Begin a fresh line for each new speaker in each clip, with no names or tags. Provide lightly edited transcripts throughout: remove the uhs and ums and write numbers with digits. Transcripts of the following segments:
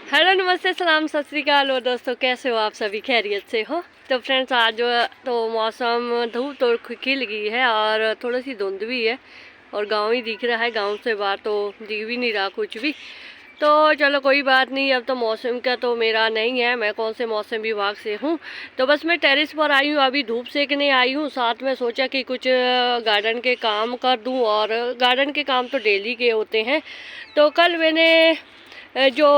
Hello, नमस्ते, सलाम, सत श्री अकाल। और दोस्तों, कैसे हो आप सभी? खैरियत से हो? तो फ्रेंड्स, आज जो तो मौसम धूप तो खिल गई है और थोड़ी सी धुंध भी है और गांव ही दिख रहा है। गांव से बाहर तो दिख भी नहीं रहा कुछ भी। तो चलो कोई बात नहीं, अब तो मौसम का तो मेरा नहीं है, मैं कौन से मौसम विभाग से हूँ। तो बस मैं टेरेस पर आई हूँ, अभी धूप सेकने आई हूँ। साथ में सोचा कि कुछ गार्डन के काम कर दूँ, और गार्डन के काम तो डेली के होते हैं। तो कल मैंने जो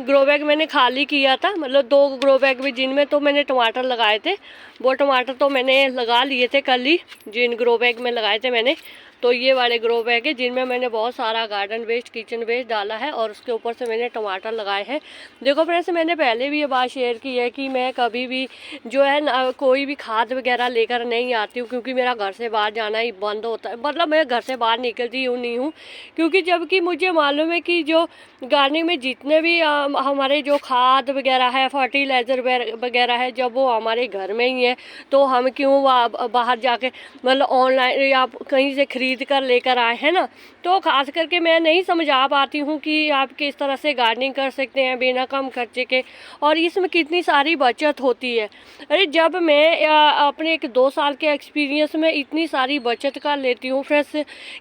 ग्रो बैग मैंने खाली किया था, मतलब 2 ग्रो बैग में, जिनमें तो मैंने टमाटर लगाए थे, वो टमाटर तो मैंने लगा लिए थे कल ही। जिन ग्रो बैग में लगाए थे मैंने, तो ये वाले ग्रो बैग है जिनमें मैंने बहुत सारा गार्डन वेस्ट, किचन वेस्ट डाला है और उसके ऊपर से मैंने टमाटर लगाए हैं। देखो फ्रेंड्स, मैंने पहले भी ये बात शेयर की है कि मैं कभी भी जो है ना, कोई भी खाद वगैरह लेकर नहीं आती हूँ, क्योंकि मेरा घर से बाहर जाना ही बंद होता है। मतलब मैं घर से बाहर निकलती हूँ नहीं हूँ, क्योंकि जबकि मुझे मालूम है कि जो गार्डनिंग में जितने भी हमारे जो खाद वगैरह है, फर्टिलाइज़र वगैरह है, जब वो हमारे घर में ही है, तो हम क्यों बाहर जाके मतलब ऑनलाइन या कहीं से खरीद कर लेकर आए हैं ना। तो खास करके मैं नहीं समझा पाती हूँ कि आप किस तरह से गार्डनिंग कर सकते हैं बिना कम खर्चे के, और इसमें कितनी सारी बचत होती है। अरे जब मैं अपने एक 2 साल के एक्सपीरियंस में इतनी सारी बचत कर लेती हूँ फ्रेंड्स,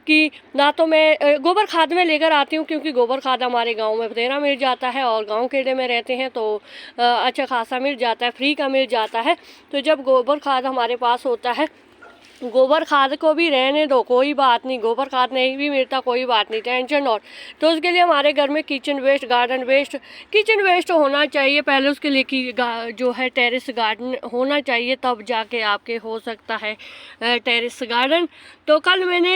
कि ना तो मैं गोबर खाद में लेकर आती हूँ, क्योंकि गोबर खाद हमारे गांव में बथेरा मिल जाता है और गांव खेड़े में रहते हैं तो अच्छा खासा मिल जाता है, फ्री का मिल जाता है। तो जब गोबर खाद हमारे पास होता है, गोबर खाद को भी रहने दो, कोई बात नहीं, गोबर खाद नहीं भी मिलता कोई बात नहीं, टेंशन नॉट। तो उसके लिए हमारे घर में kitchen waste, garden waste, kitchen waste होना चाहिए पहले। उसके लिए कि जो है टेरेस गार्डन होना चाहिए, तब जाके आपके हो सकता है टेरेस गार्डन। तो कल मैंने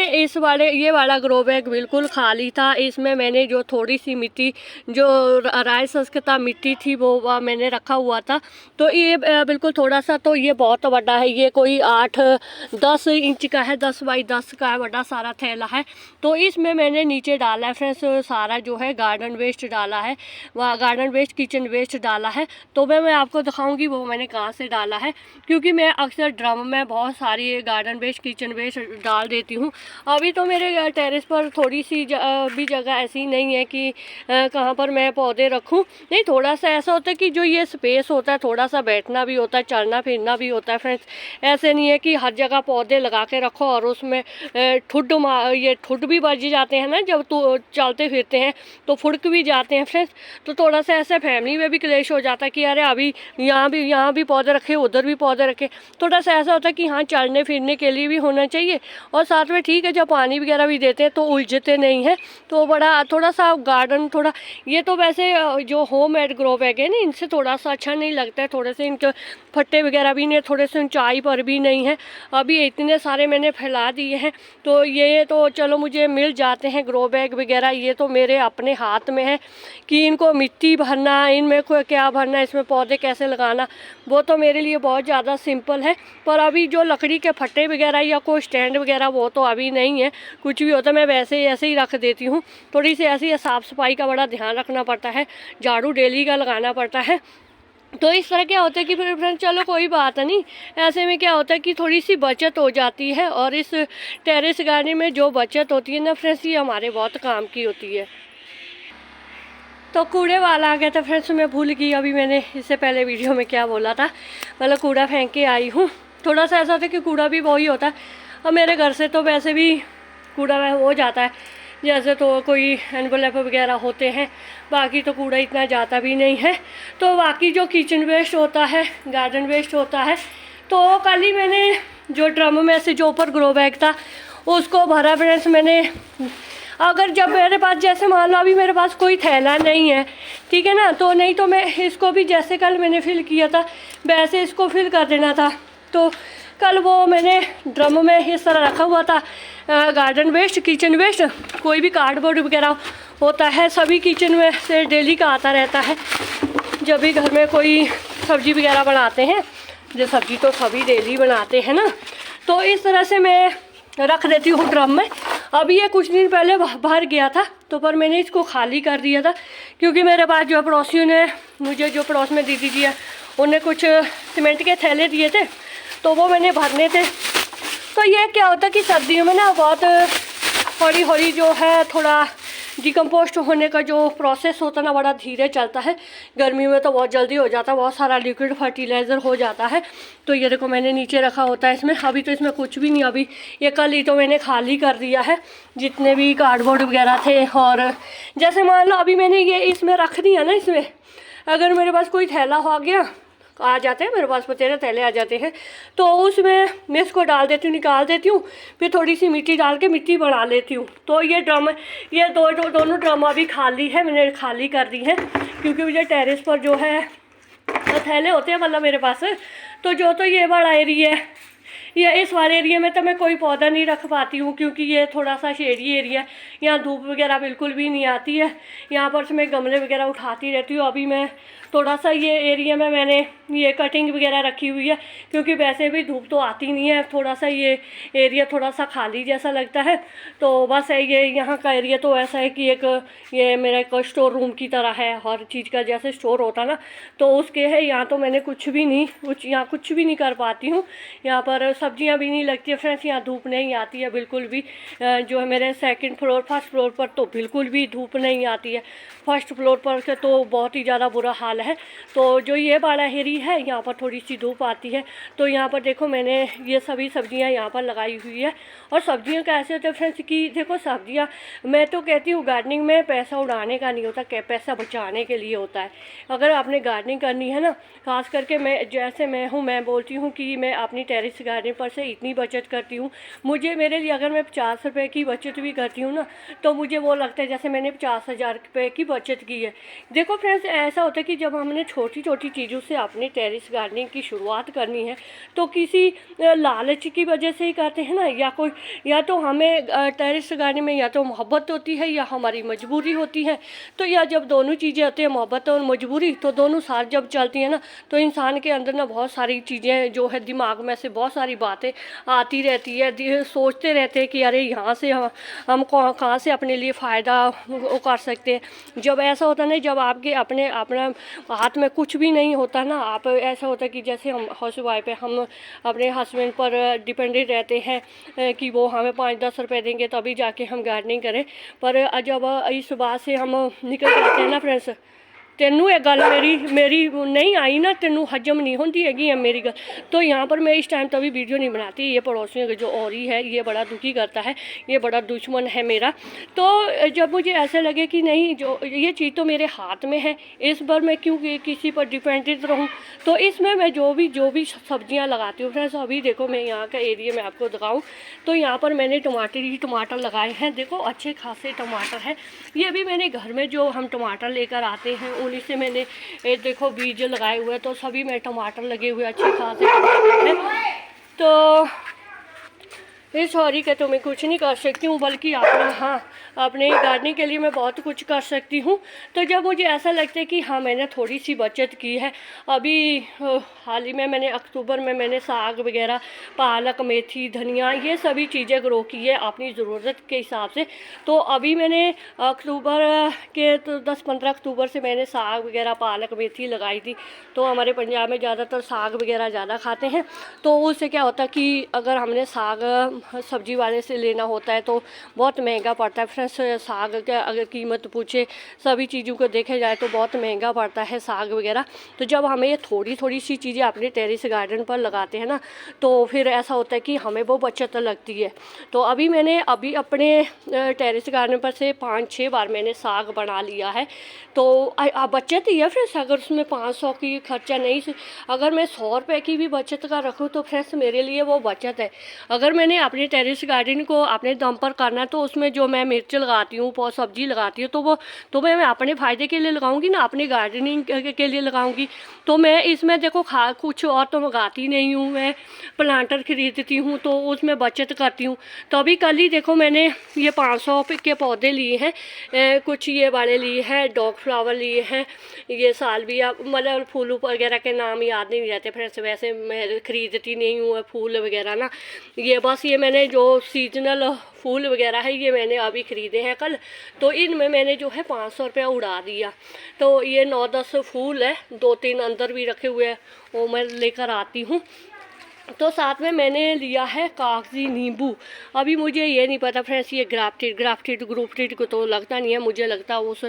ये वाला ग्रो बैग बिल्कुल खाली था। इसमें मैंने जो थोड़ी सी मिट्टी, जो राय संस्कृता मिट्टी थी, वो मैंने रखा हुआ था। तो ये बिल्कुल थोड़ा सा, तो ये बहुत बड़ा है, ये कोई 8-10 इंच का है, 10 बाई 10 का है, बड़ा सारा थैला है। तो इसमें मैंने नीचे डाला है फ्रेंड्स सारा जो है गार्डन वेस्ट डाला है, वह गार्डन वेस्ट, किचन वेस्ट डाला है। तो मैं आपको दिखाऊंगी वो मैंने कहाँ से डाला है, क्योंकि मैं अक्सर ड्रम में बहुत सारी गार्डन वेस्ट, किचन वेस्ट डाल देती हूँ। अभी तो मेरे टेरेस पर थोड़ी सी भी जगह ऐसी नहीं है कि कहाँ पर मैं पौधे रखूँ। नहीं, थोड़ा सा ऐसा होता है कि जो ये स्पेस होता है, थोड़ा सा बैठना भी होता है, चलना फिरना भी होता है फ्रेंड्स। ऐसे नहीं है कि हर जगह पौधे लगा के रखो और उसमें ये ठुड भी बज जाते हैं ना, जब तो चलते फिरते हैं तो फुड़क भी जाते हैं फ्रेंड्स। तो थोड़ा सा ऐसे फैमिली में भी क्लेश हो जाता है कि अरे अभी यहाँ भी पौधे रखे, उधर भी पौधे रखे। थोड़ा सा ऐसा होता है कि हाँ, चलने फिरने के लिए भी होना चाहिए, और साथ में ठीक है जब पानी वगैरह भी देते हैं तो उलझते नहीं हैं। तो बड़ा थोड़ा सा गार्डन, थोड़ा ये तो वैसे जो होम मेड ग्रो बैग है ना, इनसे थोड़ा सा अच्छा नहीं लगता है। थोड़े से इनके फट्टे वगैरह भी नहीं, थोड़े से ऊंचाई पर भी नहीं है। अभी इतने सारे मैंने फैला दिए हैं, तो ये तो चलो मुझे मिल जाते हैं ग्रो बैग वगैरह। ये तो मेरे अपने हाथ में है कि इनको मिट्टी भरना, इनमें को क्या भरना, इसमें पौधे कैसे लगाना, वो तो मेरे लिए बहुत ज़्यादा सिंपल है। पर अभी जो लकड़ी के फट्टे वगैरह या कोई स्टैंड वगैरह, वो तो अभी नहीं है। कुछ भी होता है मैं वैसे ऐसे ही रख देती हूँ। थोड़ी सी ऐसी साफ़ सफाई का बड़ा ध्यान रखना पड़ता है, झाड़ू डेली का लगाना पड़ता है। तो इस तरह क्या होता है कि फिर फ्रेंड्स चलो कोई बात नहीं, ऐसे में क्या होता है कि थोड़ी सी बचत हो जाती है। और इस टेरेस गार्डन में जो बचत होती है ना फ्रेंड्स, ये हमारे बहुत काम की होती है। तो कूड़े वाला आ गया था फ्रेंड्स, मैं भूल गई अभी मैंने इससे पहले वीडियो में क्या बोला था। मतलब कूड़ा फेंक के आई हूँ। थोड़ा सा ऐसा होता है कि कूड़ा भी वही होता है, और मेरे घर से तो वैसे भी कूड़ा हो जाता है, जैसे तो कोई एनवलप वगैरह होते हैं, बाकी तो कूड़ा इतना जाता भी नहीं है। तो बाकी जो किचन वेस्ट होता है, गार्डन वेस्ट होता है, तो कल ही मैंने जो ड्रम में से जो ऊपर ग्रो बैग था उसको भरा फ्रेंड्स मैंने। अगर जब मेरे पास, जैसे मान लो अभी मेरे पास कोई थैला नहीं है, ठीक है ना, तो नहीं तो मैं इसको भी जैसे कल मैंने फिल किया था वैसे इसको फिल कर देना था। तो कल वो मैंने ड्रम में इस तरह रखा हुआ था गार्डन वेस्ट, किचन वेस्ट, कोई भी कार्डबोर्ड वगैरह होता है, सभी किचन में से डेली का आता रहता है। जब भी घर में कोई सब्ज़ी वगैरह बनाते हैं, जो सब्ज़ी तो सभी डेली बनाते हैं ना, तो इस तरह से मैं रख देती हूँ ड्रम में। अभी ये कुछ दिन पहले भर गया था, तो पर मैंने इसको खाली कर दिया था, क्योंकि मेरे पास जो पड़ोसियों ने मुझे, जो पड़ोस में दीदी जी है, उन्हें कुछ सीमेंट के थैले दिए थे, तो वो मैंने भरने थे। तो ये क्या होता है कि सर्दियों में ना बहुत हौली हौली जो है थोड़ा डिकम्पोस्ट होने का जो प्रोसेस होता है ना बड़ा धीरे चलता है। गर्मी में तो बहुत जल्दी हो जाता है, बहुत सारा लिक्विड फर्टिलाइज़र हो जाता है। तो ये देखो मैंने नीचे रखा होता है इसमें। अभी तो इसमें कुछ भी नहीं, अभी ये कल ही तो मैंने खाली कर दिया है जितने भी कार्डबोर्ड वगैरह थे। और जैसे मान लो अभी मैंने ये इसमें रख दिया ना, इसमें अगर मेरे पास कोई थैला हो गया, आ जाते हैं मेरे पास बतेरे थैले आ जाते हैं, तो उसमें मैं इसको डाल देती हूँ, निकाल देती हूँ, फिर थोड़ी सी मिट्टी डाल के मिट्टी बना लेती हूँ। तो ये ड्रम, ये दोनों ड्रम अभी खाली है, मैंने खाली कर दी है क्योंकि मुझे टेरेस पर जो है थैले होते हैं मतलब मेरे पास। तो जो तो ये बड़ा एरिया है, ये इस वाले एरिया में तो मैं कोई पौधा नहीं रख पाती हूँ क्योंकि ये थोड़ा सा शेडी एरिया है, यहाँ धूप वगैरह बिल्कुल भी नहीं आती है। यहाँ पर से मैं गमले वगैरह उठाती रहती हूँ। अभी मैं थोड़ा सा ये एरिया में मैंने ये कटिंग वगैरह रखी हुई है क्योंकि वैसे भी धूप तो आती नहीं है, थोड़ा सा ये एरिया थोड़ा सा खाली जैसा लगता है। तो बस ये यहाँ का एरिया तो ऐसा है कि एक ये मेरा एक स्टोर रूम की तरह है, हर चीज़ का जैसे स्टोर होता ना तो उसके है। यहाँ तो मैंने कुछ भी नहीं कर पाती हूँ। यहाँ पर सब्जियाँ भी नहीं लगती है फ्रेंड्स, यहाँ धूप नहीं आती है बिल्कुल भी। जो है मेरे फर्स्ट फ्लोर पर तो बिल्कुल भी धूप नहीं आती है, फर्स्ट फ्लोर पर के तो बहुत ही ज़्यादा बुरा हाल है। तो जो ये वाला एरिया है यहाँ पर थोड़ी सी धूप आती है। तो यहाँ पर देखो मैंने ये सभी सब्जियाँ यहाँ पर लगाई हुई है। और सब्जियों का ऐसे होता है फ्रेंड्स कि देखो सब्जियाँ, मैं तो कहती हूँ गार्डनिंग में पैसा उड़ाने का नहीं होता, पैसा बचाने के लिए होता है। अगर आपने गार्डनिंग करनी है ना, खास करके मैं बोलती हूँ कि मैं अपनी टेरेस गार्डनिंग पर से इतनी बचत करती हूँ। मेरे लिए अगर मैं 50 रुपये की बचत भी करती हूँ ना तो मुझे वो लगता है जैसे मैंने 50,000 रुपये की बचत की है। देखो फ्रेंड्स ऐसा होता है कि जब हमने छोटी छोटी चीज़ों से अपनी टेरेस गार्डनिंग की शुरुआत करनी है तो किसी लालच की वजह से ही करते हैं ना, या तो हमें टेरेस गार्डनिंग में या तो मोहब्बत होती है या हमारी मजबूरी होती है। तो या जब दोनों चीज़ें होती हैं, मोहब्बत और मजबूरी, तो दोनों साथ जब चलती हैं ना तो इंसान के अंदर ना बहुत सारी चीज़ें जो है दिमाग में से बहुत सारी बातें आती रहती है, सोचते रहते हैं कि अरे यहाँ से हम कहाँ से अपने लिए फ़ायदा वो कर सकते हैं। जब ऐसा होता है ना, जब आपके अपना हाथ में कुछ भी नहीं होता ना, आप ऐसा होता है कि जैसे हम हाउसवाइफ है, हम अपने हस्बैंड पर डिपेंडेंट रहते हैं कि वो हमें 5-10 रुपए देंगे तभी जाके हम गार्डनिंग करें। पर जब इस बात से हम निकल जाते हैं ना फ्रेंड्स, तेनू ये गल मेरी नहीं आई ना, तेनू हजम नहीं होती हैगी मेरी गल। तो यहाँ पर मैं इस टाइम तभी वीडियो नहीं बनाती। ये पड़ोसियों का जो औरी है ये बड़ा दुखी करता है, ये बड़ा दुश्मन है मेरा। तो जब मुझे ऐसे लगे कि नहीं, जो ये चीज़ तो मेरे हाथ में है, इस बार मैं क्यों किसी पर डिपेंडेंट रहूँ। तो इसमें मैं जो भी सब्जियाँ लगाती हूँ फ्रेंड्स, अभी देखो मैं यहाँ का एरिया में आपको दिखाऊँ तो यहाँ पर मैंने टमाटर लगाए हैं। देखो अच्छे खासे टमाटर है। ये भी मैंने घर में जो हम टमाटर लेकर आते हैं उन्हीं से मैंने देखो बीज लगाए हुए हैं। तो सभी में टमाटर लगे हुए अच्छे खासे टमाटर हैं। तो इस सॉरी के तो मैं कुछ नहीं कर सकती हूँ, बल्कि अपने गार्डनिंग के लिए मैं बहुत कुछ कर सकती हूँ। तो जब मुझे ऐसा लगता है कि हाँ मैंने थोड़ी सी बचत की है, अभी हाल ही में मैंने अक्टूबर में मैंने साग वगैरह, पालक, मेथी, धनिया, ये सभी चीज़ें ग्रो की है अपनी ज़रूरत के हिसाब से। तो अभी मैंने अक्टूबर के तो 10-15 अक्टूबर से मैंने साग वगैरह, पालक, मेथी लगाई थी। तो हमारे पंजाब में ज़्यादातर साग वगैरह ज़्यादा खाते हैं। तो उससे क्या होता है कि अगर हमने साग सब्जी वाले से लेना होता है तो बहुत महंगा पड़ता है फ्रेंड्स। साग का अगर कीमत पूछे, सभी चीज़ों को देखे जाए तो बहुत महंगा पड़ता है साग वगैरह। तो जब हमें ये थोड़ी सी चीज़ें अपने टेरेस गार्डन पर लगाते हैं ना तो फिर ऐसा होता है कि हमें वो बचत लगती है। तो मैंने अपने टेरेस गार्डन पर से 5-6 बार मैंने साग बना लिया है। तो बचत ही है फ्रेंड्स। अगर उसमें 500 की खर्चा नहीं, अगर मैं 100 रुपये की भी बचत का रखूँ तो फ्रेंड्स मेरे लिए वो बचत है। अगर मैंने अपने टेरेस गार्डन को अपने दम पर करना है तो उसमें जो मैं मिर्च लगाती हूँ, सब्जी लगाती हूँ, तो मैं अपने फ़ायदे के लिए लगाऊंगी ना, अपनी गार्डनिंग के लिए लगाऊंगी। तो मैं इसमें देखो कुछ और तो मंगाती नहीं हूँ, मैं प्लांटर खरीदती हूँ तो उसमें बचत करती हूँ। तो अभी कल ही देखो मैंने ये 500 के पौधे लिए हैं, कुछ ये वाले लिए हैं, डॉग फ्लावर लिए हैं, ये सालविया, मतलब फूल वगैरह के नाम याद नहीं रहते फ्रेंड्स, वैसे मैं खरीदती नहीं हूँ फूल वगैरह ना। ये बस ये मैंने जो सीजनल फूल वगैरह है ये मैंने अभी ख़रीदे हैं कल। तो इनमें मैंने जो है 500 रुपया उड़ा दिया। तो ये 9-10 फूल है, 2-3 अंदर भी रखे हुए हैं, वो मैं लेकर आती हूँ। तो साथ में मैंने लिया है कागजी नींबू। अभी मुझे ये नहीं पता फ्रेंड्स, ये ग्राफ्टेड ग्रुपटेड को तो लगता नहीं है, मुझे लगता है उस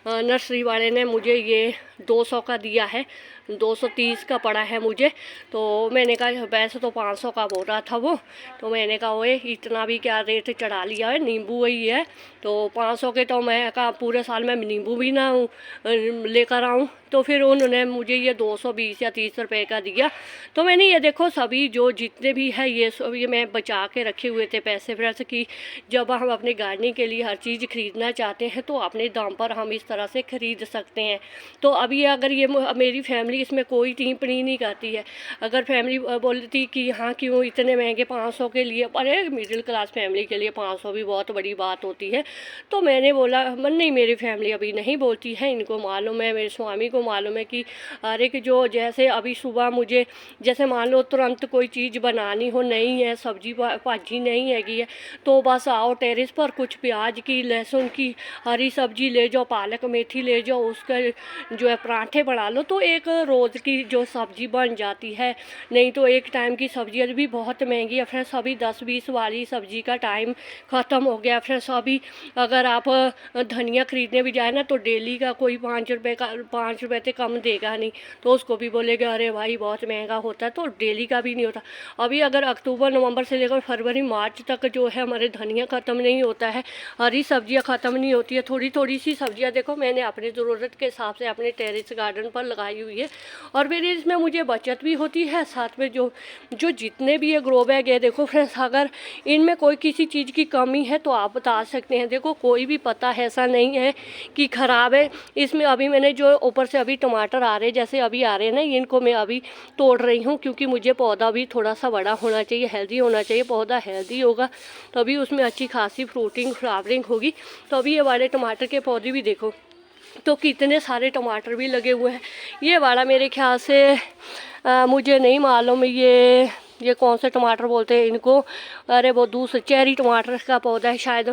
नर्सरी वाले ने मुझे ये 200 का दिया है, 230 का पड़ा है मुझे। तो मैंने कहा वैसे तो 500 का बोल रहा था वो, तो मैंने कहा ओए इतना भी क्या रेट चढ़ा लिया है, नींबू वही है तो 500 के, तो मैं कहा पूरे साल में नींबू भी ना लेकर आऊँ। तो फिर उन्होंने मुझे ये 220 या 30 रुपए का दिया। तो मैंने ये देखो सभी जो जितने भी है ये सब ये मैं बचा के रखे हुए थे पैसे फ्रेंड्स, कि जब हम अपने गार्डनिंग के लिए हर चीज़ खरीदना चाहते हैं तो अपने दाम पर हम इस तरह से खरीद सकते हैं। तो अभी अगर ये मेरी फैमिली इसमें कोई टिप्पणी नहीं करती है, अगर फैमिली बोलती कि हाँ क्यों इतने महंगे 500 के लिए, अरे मिडिल क्लास फैमिली के लिए 500 भी बहुत बड़ी बात होती है। तो मैंने बोला नहीं, मेरी फैमिली अभी नहीं बोलती है, इनको मालूम है, मेरे स्वामी को मालूम है कि अरे कि जो जैसे अभी सुबह मुझे जैसे मान लो तुरंत कोई चीज़ बनानी हो, नहीं है सब्जी भाजी नहीं हैगी है, तो बस आओ टेरेस पर कुछ प्याज की लहसुन की हरी सब्जी ले जाओ, पालक मेथी ले जाओ, उसका जो है पराठे बना लो, तो एक रोज़ की जो सब्जी बन जाती है। नहीं तो एक टाइम की सब्जी भी बहुत महंगी है फ्रेंड्स, अभी 10-20 वाली सब्जी का टाइम ख़त्म हो गया फ्रेंड्स। अभी अगर आप धनिया खरीदने भी जाए ना तो डेली का कोई 5 रुपये से कम देगा नहीं, तो उसको भी बोलेगा अरे भाई बहुत महंगा होता है, तो डेली का भी नहीं होता। अभी अगर अक्टूबर नवंबर से लेकर फरवरी मार्च तक जो है हमारे धनिया ख़त्म नहीं होता है, हरी सब्जियां ख़त्म नहीं होती है, थोड़ी थोड़ी सी सब्जियां देखो मैंने अपनी ज़रूरत के हिसाब से अपने टेरेस गार्डन पर लगाई हुई है, और मेरी इसमें मुझे बचत भी होती है। साथ में जो जो जितने भी ये ग्रो बैग है देखो फ्रेंड्स, अगर इनमें कोई किसी चीज़ की कमी है तो आप बता सकते हैं। देखो कोई भी पता है ऐसा नहीं है कि ख़राब है। इसमें अभी मैंने जो ऊपर से अभी टमाटर आ रहे हैं, जैसे अभी आ रहे हैं ना, इनको मैं अभी तोड़ रही हूँ, क्योंकि मुझे पौधा भी थोड़ा सा बड़ा होना चाहिए, हेल्दी होना चाहिए। पौधा हेल्दी होगा तभी उसमें अच्छी खासी फ्रूटिंग फ्लावरिंग होगी। तो अभी ये वाले टमाटर के पौधे भी देखो तो कितने सारे टमाटर भी लगे हुए हैं। ये वाला मेरे ख्याल से मुझे नहीं मालूम ये कौन से टमाटर बोलते हैं इनको, अरे वो दूसरे चेरी टमाटर का पौधा है शायद,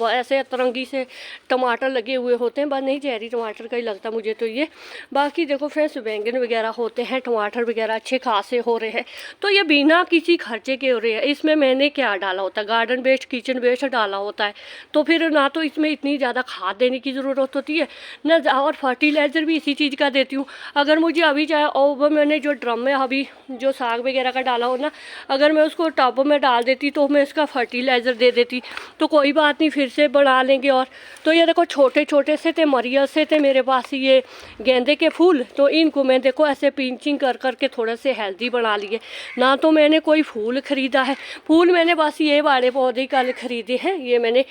ऐसे अतरंगी से टमाटर लगे हुए होते हैं, बस नहीं चेरी टमाटर का ही लगता मुझे तो ये। बाकी देखो फ्रेंड्स बैंगन वगैरह होते हैं, टमाटर वगैरह अच्छे खासे हो रहे हैं। तो ये बिना किसी खर्चे के हो रहे हैं। इसमें मैंने क्या डाला होता है, गार्डन वेस्ट किचन वेस्ट डाला होता है, तो फिर ना तो इसमें इतनी ज़्यादा खाद देने की ज़रूरत होती है ना, और फर्टिलाइज़र भी इसी चीज़ का देती हूँ। अगर मुझे अभी चाहे और वो मैंने जो ड्रम में अभी जो साग वगैरह का डाला हो ना, अगर मैं उसको टब में डाल देती तो मैं इसका फर्टिलाइज़र दे देती, तो कोई बात नहीं फिर से बना लेंगे। और तो ये देखो छोटे छोटे से थे, मरियल से थे मेरे पास ये गेंदे के फूल, तो इनको मैं देखो ऐसे पिंचिंग कर करके थोड़े से हेल्दी बना लिए। ना तो मैंने कोई फूल ख़रीदा है, फूल मैंने बस ये वाले पौधे कल ख़रीदे हैं। ये मैंने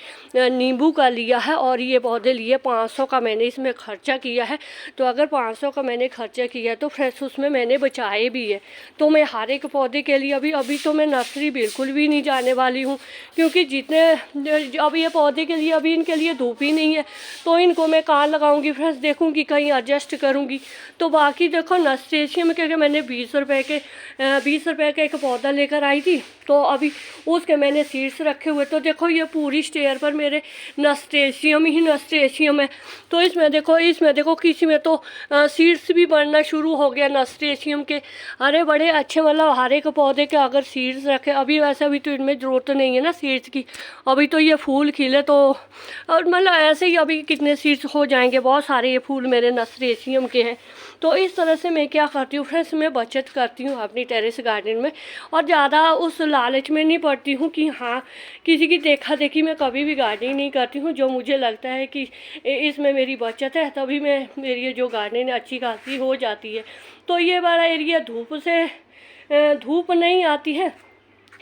नींबू का लिया है और ये पौधे लिए 500 का मैंने इसमें ख़र्चा किया है। तो अगर 500 का मैंने खर्चा किया तो फ्रेंड्स उसमें मैंने बचाए भी है। तो मैं हर एक पौधे के लिए अभी तो मैं नर्सरी बिल्कुल भी नहीं जाने वाली हूँ, क्योंकि जितने अभी ये पौधे के लिए अभी इनके लिए धूप ही नहीं है, तो इनको मैं कहाँ लगाऊंगी फ्रेंड्स, देखूंगी कहीं एडजस्ट करूंगी। तो बाकी देखो नस्टेशियम के मैंने 20 रुपये का एक पौधा लेकर आई थी, तो अभी उसके मैंने सीड्स रखे हुए। तो देखो ये पूरी स्टेयर पर मेरे नस्टेशियम ही नस्टेशियम है। तो इसमें देखो किसी में तो सीड्स भी बनना शुरू हो गया नस्टेशियम के। अरे बड़े अच्छे, मतलब हर एक पौधे के अगर सीड्स रखे, अभी वैसे अभी तो इनमें ज़रूरत नहीं है ना सीड्स की, अभी तो ये फूल खिले तो, और मतलब ऐसे ही अभी कितने सीड्स हो जाएंगे, बहुत सारे ये फूल मेरे नस्टेशियम के हैं। तो इस तरह से मैं क्या करती हूँ फ्रेंड्स, मैं बचत करती हूँ अपनी टेरेस गार्डन में, और ज़्यादा उस लालच में नहीं पड़ती हूँ कि हाँ किसी की देखा देखी मैं कभी भी गार्डनिंग नहीं करती हूँ। जो मुझे लगता है कि इसमें मेरी बचत है तभी मेरी ये जो गार्डनिंग अच्छी खासी हो जाती है। तो ये वाला एरिया धूप नहीं आती है,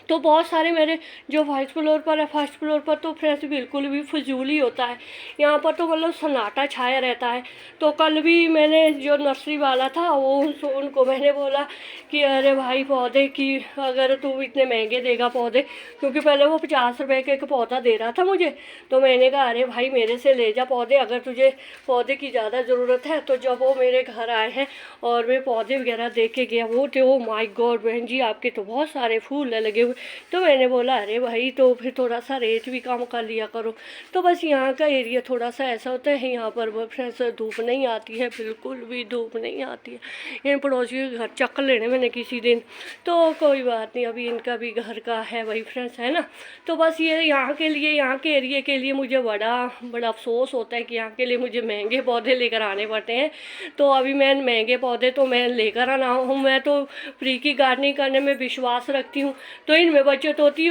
तो बहुत सारे मेरे जो फर्स्ट फ्लोर पर है, फर्स्ट फ्लोर पर तो फ्रेंड्स बिल्कुल भी फजूल ही होता है, यहाँ पर तो मतलब सन्नाटा छाया रहता है। तो कल भी मैंने जो नर्सरी वाला था वो उनको मैंने बोला कि अरे भाई पौधे की अगर तू इतने महंगे देगा पौधे, क्योंकि पहले वो 50 रुपये का एक पौधा दे रहा था मुझे, तो मैंने कहा अरे भाई मेरे से ले जा पौधे, अगर तुझे पौधे की ज़्यादा ज़रूरत है। तो जब वो मेरे घर आए हैं और मैं पौधे वगैरह देख के गया, वो थे ओ माय गॉड बहन जी आपके तो बहुत सारे फूल लगे हुए। तो मैंने बोला अरे भाई तो फिर थोड़ा सा रेट भी कम कर लिया करो। तो बस यहाँ का एरिया थोड़ा सा ऐसा होता है, यहाँ पर फ्रेंड्स धूप नहीं आती है, बिल्कुल भी धूप नहीं आती है। इन पड़ोसियों के घर चक्कर लेने मैंने किसी दिन, तो कोई बात नहीं, अभी इनका भी घर का है वही फ्रेंड्स, है ना। तो बस ये यहाँ के लिए, यहाँ के एरिया के लिए मुझे बड़ा अफसोस होता है कि यहाँ के लिए मुझे महंगे पौधे लेकर आने पड़ते हैं। तो अभी मैं महंगे पौधे तो मैं लेकर आना हूँ, मैं तो फ्री की गार्डनिंग करने में विश्वास रखती हूँ, तो इनमें बचत होती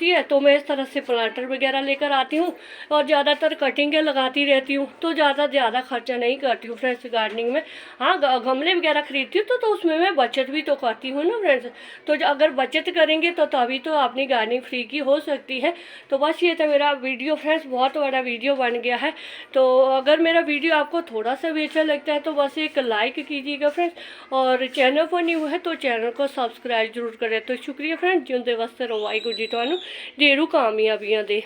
है। तो मैं इस तरह से प्लांटर वगैरह लेकर आती हूँ और ज़्यादातर कटिंगें लगाती रहती हूँ, तो ज़्यादा खर्चा नहीं करती हूँ फ्रेंड्स गार्डनिंग में। हाँ, गमले वगैरह खरीदती हूँ तो उसमें मैं बचत भी तो करती हूँ ना फ्रेंड्स। तो अगर बचत करेंगे तो तभी तो अपनी गार्डनिंग फ्री की हो सकती है। तो बस ये था मेरा वीडियो फ्रेंड्स, बहुत बड़ा वीडियो बन गया है। तो अगर मेरा वीडियो आपको थोड़ा सा भी अच्छा लगता है तो बस एक लाइक कीजिएगा फ्रेंड्स, और चैनल पर न्यू है तो चैनल को सब्सक्राइब जरूर करें। तो शुक्रिया फ्रेंड्स, जिंदे वास्ते रहो, वाहिगुरू जी तुहानू ढेरू कामयाबियां दे।